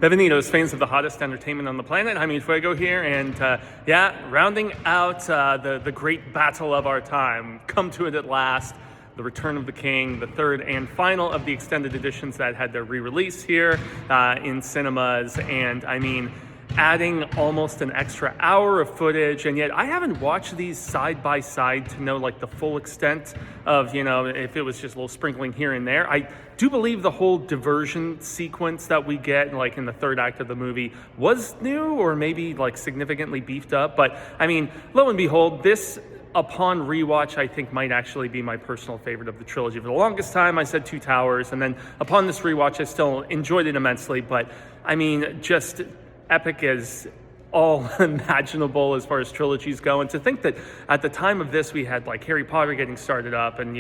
Bienvenidos, fans of the hottest entertainment on the planet. I'm Fuego here, and rounding out the great battle of our time. Come to it at last. The Return of the King, the third and final of the extended editions that had their re-release here in cinemas. And adding almost an extra hour of footage, and yet I haven't watched these side by side to know like the full extent of, if it was just a little sprinkling here and there. I do believe the whole diversion sequence that we get like in the third act of the movie was new or maybe like significantly beefed up. But lo and behold, this upon rewatch, I think might actually be my personal favorite of the trilogy. For the longest time, I said Two Towers, and then upon this rewatch, I still enjoyed it immensely. But just epic as all imaginable as far as trilogies go. And to think that at the time of this, we had like Harry Potter getting started up, and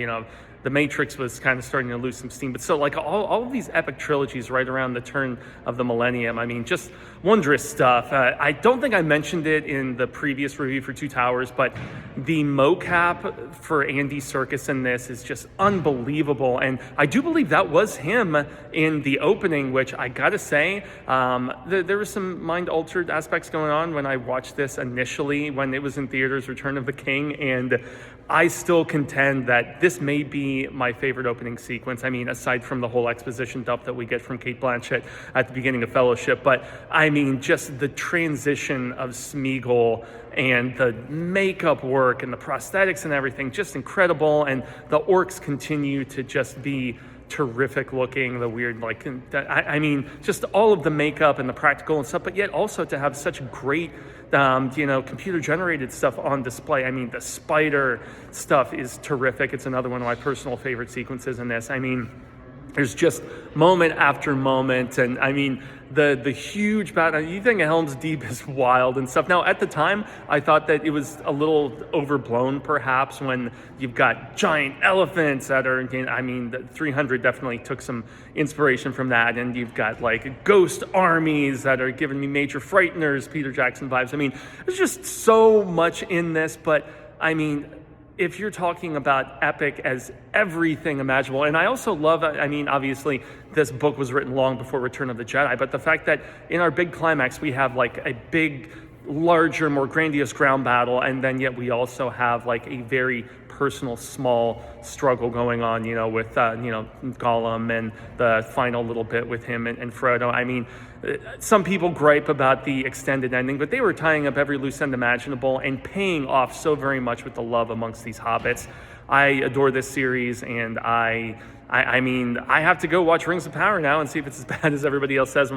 The Matrix was kind of starting to lose some steam. But so like all of these epic trilogies right around the turn of the millennium, just wondrous stuff. I don't think I mentioned it in the previous review for Two Towers, but the mocap for Andy Serkis in this is just unbelievable. And I do believe that was him in the opening, which I gotta say, there were some mind-altered aspects going on when I watched this initially, when it was in theaters, Return of the King, and I still contend that this may be my favorite opening sequence. Aside from the whole exposition dump that we get from Cate Blanchett at the beginning of Fellowship, but just the transition of Smeagol and the makeup work and the prosthetics and everything, just incredible. And the orcs continue to just be terrific looking, the weird, just all of the makeup and the practical and stuff, but yet also to have such great computer generated stuff on display. The spider stuff is terrific. It's another one of my personal favorite sequences in this. There's just moment after moment, and the huge battle. You think Helm's Deep is wild and stuff. Now, at the time, I thought that it was a little overblown, perhaps, when you've got giant elephants that are. The 300 definitely took some inspiration from that, and you've got like ghost armies that are giving me Major Frighteners, Peter Jackson vibes. There's just so much in this, but if you're talking about epic as everything imaginable, and I also love, obviously this book was written long before Return of the Jedi, but the fact that in our big climax, we have like a big, larger, more grandiose ground battle, and then yet we also have like a very personal, small struggle going on, with, Gollum and the final little bit with him and Frodo. Some people gripe about the extended ending, but they were tying up every loose end imaginable and paying off so very much with the love amongst these hobbits. I adore this series, and I have to go watch Rings of Power now and see if it's as bad as everybody else says.